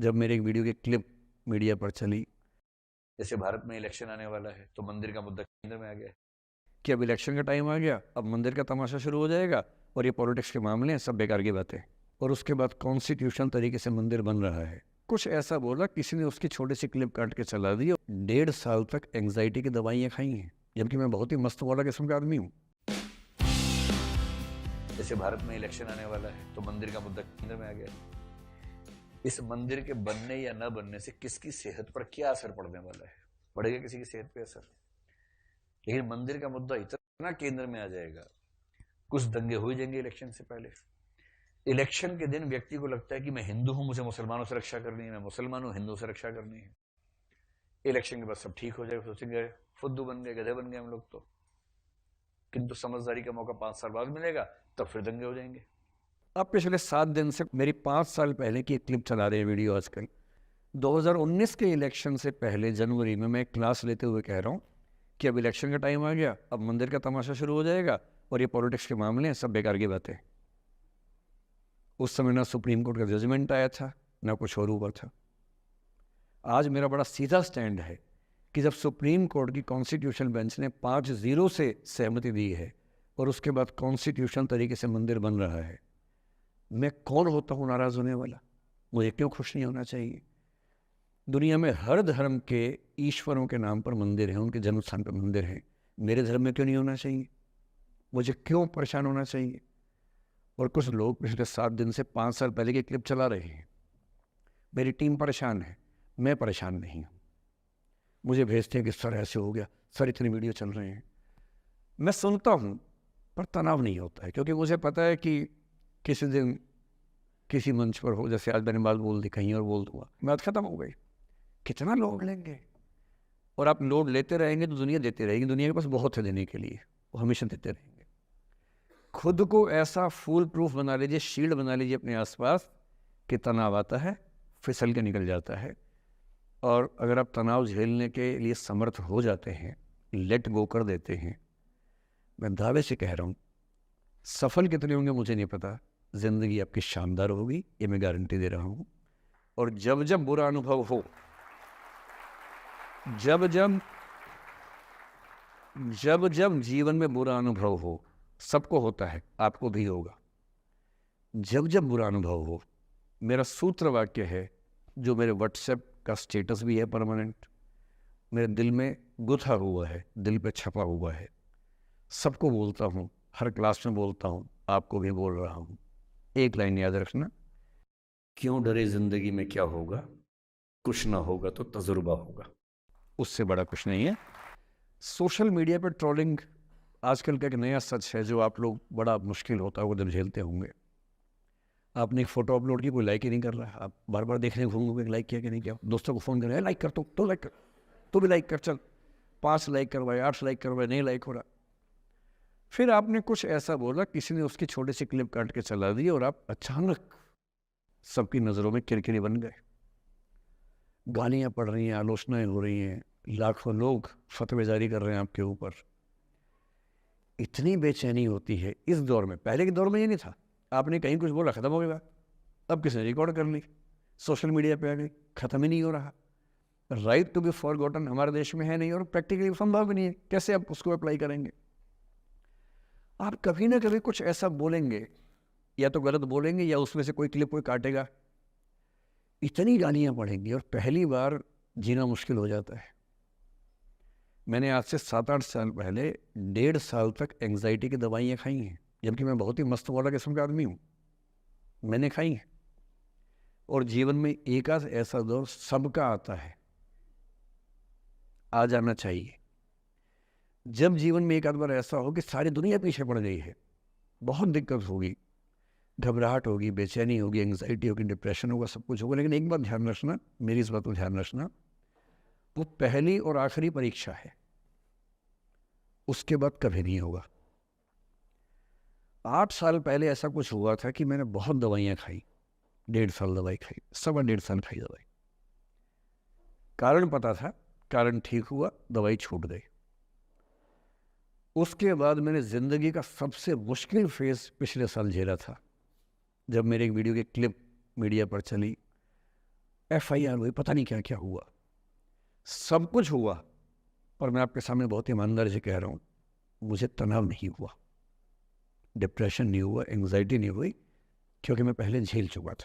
जब मेरे एक वीडियो की क्लिप मीडिया पर चली, जैसे भारत में इलेक्शन आने वाला है तो मंदिर का मुद्दा केंद्र में आ गया कि अब इलेक्शन का टाइम आ गया, अब मंदिर का तमाशा शुरू हो जाएगा और ये पॉलिटिक्स के मामले हैं, सब बेकार की बातें। और उसके बाद कॉन्स्टिट्यूशन तरीके से मंदिर बन रहा है। कुछ ऐसा बोला, किसी ने उसकी छोटी सी क्लिप काट के चला दी। 1.5 साल तक एंग्जाइटी की दवाइयाँ खाई हैं, जबकि मैं बहुत ही मस्त वाला किस्म का आदमी हूँ। जैसे भारत में इलेक्शन आने वाला है तो मंदिर का मुद्दा केंद्र में आ गया। इस मंदिर के बनने या न बनने से किसकी सेहत पर क्या असर पड़ने वाला है? पड़ेगा किसी की सेहत पे असर, लेकिन मंदिर का मुद्दा इतना केंद्र में आ जाएगा, कुछ दंगे हो जाएंगे इलेक्शन से पहले। इलेक्शन के दिन व्यक्ति को लगता है कि मैं हिंदू हूं, मुझे मुसलमानों से रक्षा करनी है, मैं मुसलमान हूं, हिंदू से रक्षा करनी है। इलेक्शन के बाद सब ठीक हो जाएगा, सोचेंगे फुद्दू बन गए, गधे बन गए हम लोग तो। किंतु समझदारी का मौका 5 साल बाद मिलेगा, तब फिर दंगे हो जाएंगे। अब पिछले 7 दिन से मेरी 5 साल पहले की एक क्लिप चला रहे हैं वीडियो आजकल। 2019 के इलेक्शन से पहले जनवरी में मैं क्लास लेते हुए कह रहा हूँ कि अब इलेक्शन का टाइम आ गया, अब मंदिर का तमाशा शुरू हो जाएगा और ये पॉलिटिक्स के मामले हैं, सब बेकार की बातें। उस समय ना सुप्रीम कोर्ट का जजमेंट आया था, ना कुछ और हुआ था। आज मेरा बड़ा सीधा स्टैंड है कि जब सुप्रीम कोर्ट की कॉन्स्टिट्यूशन बेंच ने 5-0 से सहमति दी है और उसके बाद कॉन्स्टिट्यूशन तरीके से मंदिर बन रहा है, मैं कौन होता हूँ नाराज़ होने वाला? मुझे क्यों खुश नहीं होना चाहिए? दुनिया में हर धर्म के ईश्वरों के नाम पर मंदिर हैं, उनके जन्म स्थान पर मंदिर हैं। मेरे धर्म में क्यों नहीं होना चाहिए? मुझे क्यों परेशान होना चाहिए? और कुछ लोग पिछले 7 दिन से 5 साल पहले की क्लिप चला रहे हैं। मेरी टीम परेशान है, मैं परेशान नहीं हूँ। मुझे भेजते हैं कि सर ऐसे हो गया, सर इतने वीडियो चल रहे हैं। मैं सुनता हूँ पर तनाव नहीं होता है, क्योंकि मुझे पता है कि किसी दिन किसी मंच पर हो, जैसे आज मैंने बात बोल दी कहीं और बोल दूंगा, बात खत्म हो गई। कितना लोड लेंगे? और आप लोड लेते रहेंगे तो दुनिया देती रहेगी। दुनिया के पास बहुत है देने के लिए, वो हमेशा देते रहेंगे। खुद को ऐसा फूल प्रूफ बना लीजिए, शील्ड बना लीजिए अपने आसपास कि तनाव आता है फिसल के निकल जाता है। और अगर आप तनाव झेलने के लिए समर्थ हो जाते हैं, लेट गो कर देते हैं, मैं दावे से कह रहा हूँ, सफल कितने होंगे मुझे नहीं पता, जिंदगी आपकी शानदार होगी, ये मैं गारंटी दे रहा हूँ। और जब जब बुरा अनुभव हो, जब जब जब जब जीवन में बुरा अनुभव हो, सबको होता है, आपको भी होगा। जब जब बुरा अनुभव हो, मेरा सूत्र वाक्य है, जो मेरे व्हाट्सएप का स्टेटस भी है परमानेंट, मेरे दिल में गुथा हुआ है, दिल पे छपा हुआ है, सबको बोलता हूँ, हर क्लास में बोलता हूँ, आपको भी बोल रहा हूँ। एक लाइन याद रखना, क्यों डरे जिंदगी में क्या होगा, कुछ ना होगा तो तजुर्बा होगा। उससे बड़ा कुछ नहीं है। सोशल मीडिया पर ट्रोलिंग आजकल का एक नया सच है, जो आप लोग बड़ा मुश्किल होता होगा जब झेलते होंगे। आपने एक फोटो अपलोड की, कोई लाइक ही नहीं कर रहा है, आप बार बार देखने घूमोगे लाइक किया कि नहीं किया। दोस्तों को फ़ोन करें, लाइक कर, तो लाइक कर, तो भी लाइक कर, चल 5 लाइक करवाए, 8 लाइक करवाए, नहीं लाइक हो रहा। फिर आपने कुछ ऐसा बोला, किसी ने उसकी छोटी सी क्लिप काट के चला दी और आप अचानक सबकी नज़रों में किरकिरी बन गए। गालियाँ पड़ रही हैं, आलोचनाएं हो रही हैं, लाखों लोग फतवे जारी कर रहे हैं आपके ऊपर। इतनी बेचैनी होती है इस दौर में। पहले के दौर में ये नहीं था, आपने कहीं कुछ बोला खत्म हो गया बात। अब किसने रिकॉर्ड कर ली, सोशल मीडिया पे आ गई, खत्म ही नहीं हो रहा। राइट टू बी फॉरगॉटन हमारे देश में है नहीं, और प्रैक्टिकली संभव भी नहीं है। कैसे आप उसको अप्लाई करेंगे? आप कभी ना कभी कुछ ऐसा बोलेंगे, या तो गलत बोलेंगे या उसमें से कोई क्लिप कोई काटेगा, इतनी गालियां पड़ेंगी और पहली बार जीना मुश्किल हो जाता है। मैंने आज से 7-8 साल पहले 1.5 साल तक एंग्जाइटी की दवाइयाँ खाई हैं, जबकि मैं बहुत ही मस्त वाला किस्म का आदमी हूँ। मैंने खाई हैं। और जीवन में एक आध ऐसा दौर सबका आता है, आ जाना चाहिए। जब जीवन में एक आध बार ऐसा हो कि सारी दुनिया पीछे पड़ गई है, बहुत दिक्कत होगी, घबराहट होगी, बेचैनी होगी, एंग्जाइटी होगी, डिप्रेशन होगा, सब कुछ होगा। लेकिन एक बात ध्यान रखना, मेरी इस बात को ध्यान रखना, वो पहली और आखिरी परीक्षा है, उसके बाद कभी नहीं होगा। 8 साल पहले ऐसा कुछ हुआ था कि मैंने बहुत दवाइयाँ खाई, 1.5 साल दवाई खाई, 1.25 साल खाई दवाई। कारण पता था, कारण ठीक हुआ, दवाई छूट गई। उसके बाद मैंने ज़िंदगी का सबसे मुश्किल फेज़ पिछले साल झेला था, जब मेरे एक वीडियो की क्लिप मीडिया पर चली FIR हुई, पता नहीं क्या क्या हुआ, सब कुछ हुआ, पर मैं आपके सामने बहुत ईमानदारी से कह रहा हूँ, मुझे तनाव नहीं हुआ, डिप्रेशन नहीं हुआ, एंग्जाइटी नहीं हुई, क्योंकि मैं पहले झेल चुका था।